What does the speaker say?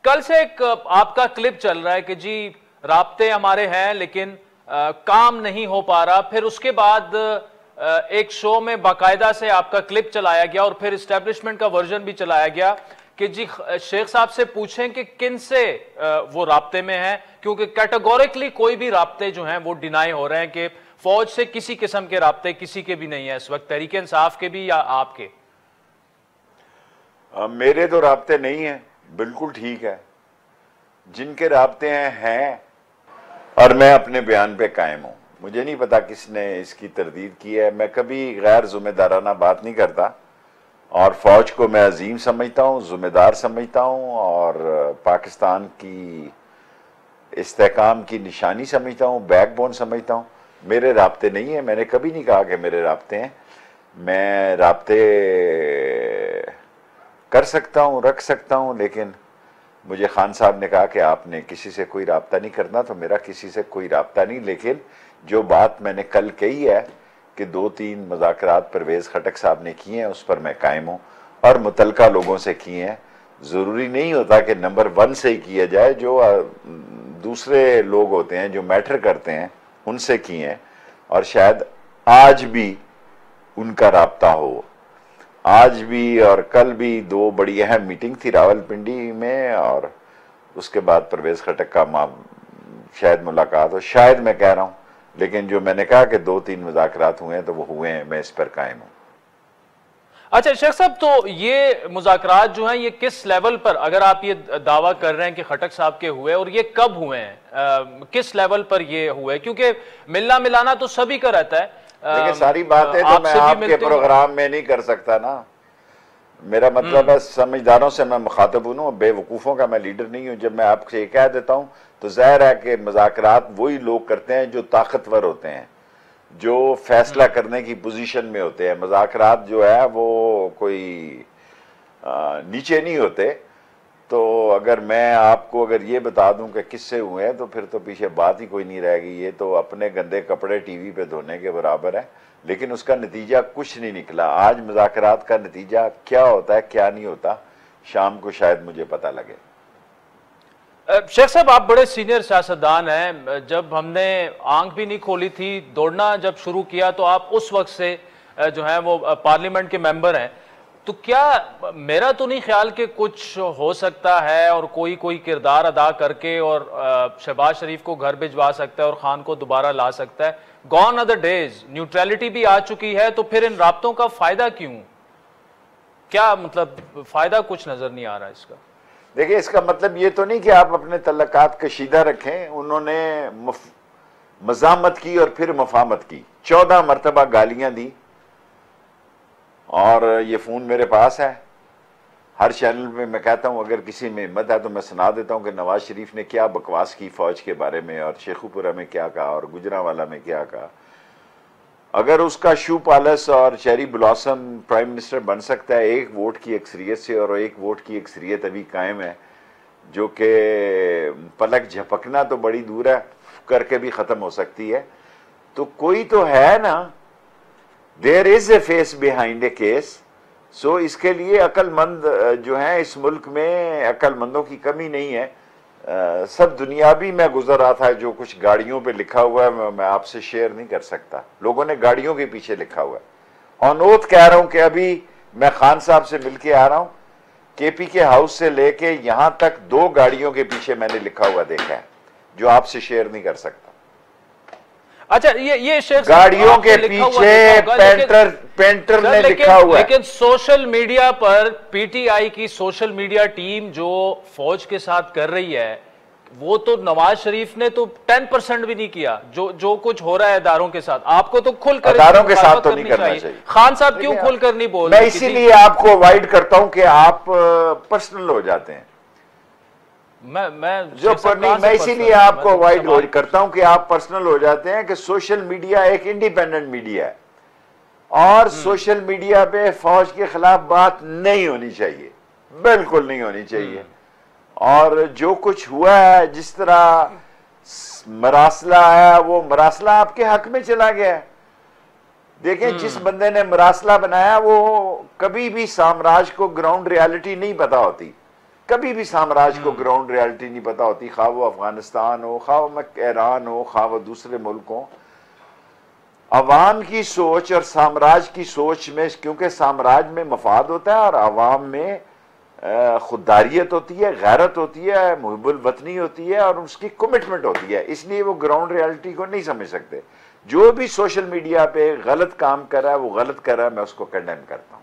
कल से एक आपका क्लिप चल रहा है कि जी राब्ते हमारे हैं लेकिन काम नहीं हो पा रहा। फिर उसके बाद एक शो में बाकायदा से आपका क्लिप चलाया गया और फिर इस्टेब्लिशमेंट का वर्जन भी चलाया गया कि जी शेख साहब से पूछें कि किन से वो राब्ते में हैं, क्योंकि कैटेगोरिकली कोई भी राब्ते जो हैं वो डिनाई हो रहे हैं कि फौज से किसी किस्म के राब्ते किसी के भी नहीं है इस वक्त, तहरीक इंसाफ के भी या आपके। मेरे तो राब्ते नहीं है, बिल्कुल ठीक है। जिनके राब्ते हैं और मैं अपने बयान पे कायम हूं। मुझे नहीं पता किसने इसकी तरदीद की है। मैं कभी गैर जिम्मेदाराना बात नहीं करता और फौज को मैं अजीम समझता हूं, जिम्मेदार समझता हूं और पाकिस्तान की इस्तेहकाम की निशानी समझता हूं, बैकबोन समझता हूं। मेरे राब्ते नहीं है, मैंने कभी नहीं कहा कि मेरे राब्ते हैं। मैं राब्ते कर सकता हूं, रख सकता हूं, लेकिन मुझे खान साहब ने कहा कि आपने किसी से कोई राब्ता नहीं करना, तो मेरा किसी से कोई राब्ता नहीं। लेकिन जो बात मैंने कल कही है कि 2-3 मुज़ाकरात परवेज़ खटक साहब ने किए हैं, उस पर मैं कायम हूँ और मुतलका लोगों से किए हैं। ज़रूरी नहीं होता कि नंबर 1 से ही किया जाए, जो दूसरे लोग होते हैं जो मैटर करते हैं उनसे किए हैं और शायद आज भी उनका राब्ता हो। आज भी और कल भी 2 बड़ी अहम मीटिंग थी रावलपिंडी में और उसके बाद परवेज़ खटक का शायद मुलाकात हो, शायद मैं कह रहा हूँ, लेकिन जो मैंने कहा कि 2-3 मुज़ाकरात हुए हैं तो वो हुए हैं, मैं इस पर कायम हूँ। अच्छा शेख साहब, तो ये मुज़ाकरात जो हैं ये किस लेवल पर, अगर आप ये दावा कर रहे हैं कि खटक साहब के हुए, और ये कब हुए हैं, किस लेवल पर ये हुए? क्योंकि मिलना मिलाना तो सभी का रहता है। देखिए सारी बातें तो मैं आपके प्रोग्राम में नहीं कर सकता ना। मेरा मतलब है समझदारों से मैं मुखातब हूँ, बेवकूफ़ों का मैं लीडर नहीं हूँ। जब मैं आपसे कह देता हूँ तो जाहिर है कि मुज़ाकरात वही लोग करते हैं जो ताकतवर होते हैं, जो फैसला करने की पोजीशन में होते हैं। मुज़ाकरात जो है वो कोई नीचे नहीं होते। तो अगर मैं आपको अगर ये बता दूं कि किससे हुए हैं तो फिर तो पीछे बात ही कोई नहीं रहेगी। ये तो अपने गंदे कपड़े टीवी पे धोने के बराबर है, लेकिन उसका नतीजा कुछ नहीं निकला। आज मुज़ाकरात का नतीजा क्या होता है क्या नहीं होता, शाम को शायद मुझे पता लगे। शेख साहब, आप बड़े सीनियर सियासतदान हैं। जब हमने आंख भी नहीं खोली थी, दौड़ना जब शुरू किया, तो आप उस वक्त से जो है वो पार्लियामेंट के मेंबर हैं। तो क्या मेरा तो नहीं ख्याल कि कुछ हो सकता है और कोई किरदार अदा करके और शहबाज शरीफ को घर भिजवा सकता है और खान को दोबारा ला सकता है? Gone are the days, neutrality भी आ चुकी है, तो फिर इन राब्तों का फायदा क्यों? क्या मतलब फायदा कुछ नजर नहीं आ रहा इसका? देखिए, इसका मतलब ये तो नहीं कि आप अपने तल्लकात कशीदा रखें। उन्होंने मज़ामत की और फिर मफामत की, 14 मरतबा गालियां दी और ये फ़ोन मेरे पास है। हर चैनल में मैं कहता हूँ, अगर किसी में हिम्मत है तो मैं सुना देता हूँ कि नवाज शरीफ ने क्या बकवास की फ़ौज के बारे में और शेखुपुरा में क्या कहा और गुजरांवाला में क्या कहा। अगर उसका शू पैलेस और चेरी ब्लॉसम प्राइम मिनिस्टर बन सकता है 1 वोट की अक्सरियत से, और 1 वोट की अक्सरियत अभी कायम है, जो कि पलक झपकना तो बड़ी दूर है, करके भी ख़त्म हो सकती है, तो कोई तो है ना। There is a face behind a case. So इसके लिए अक्लमंद जो है इस मुल्क में, अक्लमंदों की कमी नहीं है। सब दुनियावी मैं गुजर रहा था, जो कुछ गाड़ियों पे लिखा हुआ है मैं आपसे शेयर नहीं कर सकता। लोगों ने गाड़ियों के पीछे लिखा हुआ है। ऑन ओथ कह रहा हूं कि अभी मैं खान साहब से मिलके आ रहा हूं, केपी के हाउस से लेके यहां तक 2 गाड़ियों के पीछे मैंने लिखा हुआ देखा है, जो आपसे शेयर नहीं कर सकता। अच्छा, ये शेख गाड़ियों के पीछे पेंटर ने लिखा हुआ है। लेकिन सोशल मीडिया पर पीटीआई की सोशल मीडिया टीम जो फौज के साथ कर रही है, वो तो नवाज शरीफ ने तो 10% भी नहीं किया। जो कुछ हो रहा है इदारों के साथ, आपको तो खुलकर इदारों के साथ तो नहीं करना चाहिए। खान साहब क्यों खुलकर नहीं बोल? मैं इसीलिए आपको अवॉइड करता हूं कि आप पर्सनल हो जाते हैं। मैं इसीलिए आपको अवॉइड करता हूं कि आप पर्सनल हो जाते हैं कि सोशल मीडिया एक इंडिपेंडेंट मीडिया है और सोशल मीडिया पे फौज के खिलाफ बात नहीं होनी चाहिए, बिल्कुल नहीं होनी चाहिए। और जो कुछ हुआ है, जिस तरह मरासला है, वो मरासला आपके हक में चला गया है। देखें, जिस बंदे ने मरासला बनाया वो कभी भी साम्राज्य को ग्राउंड रियलिटी नहीं पता होती। कभी भी साम्राज्य को ग्राउंड रियलिटी नहीं पता होती, खा वो अफगानिस्तान हो, खा वो ईरान हो, खा वो दूसरे मुल्क हो। अवाम की सोच और साम्राज्य की सोच में, क्योंकि साम्राज्य में मफाद होता है और अवाम में खुददारियत होती है, गैरत होती है, मुहिब्बुल वतनी होती है और उसकी कमिटमेंट होती है, इसलिए वो ग्राउंड रियलिटी को नहीं समझ सकते। जो भी सोशल मीडिया पे गलत काम कर रहा है वो गलत कर रहा है, मैं उसको कंडेम करता हूं।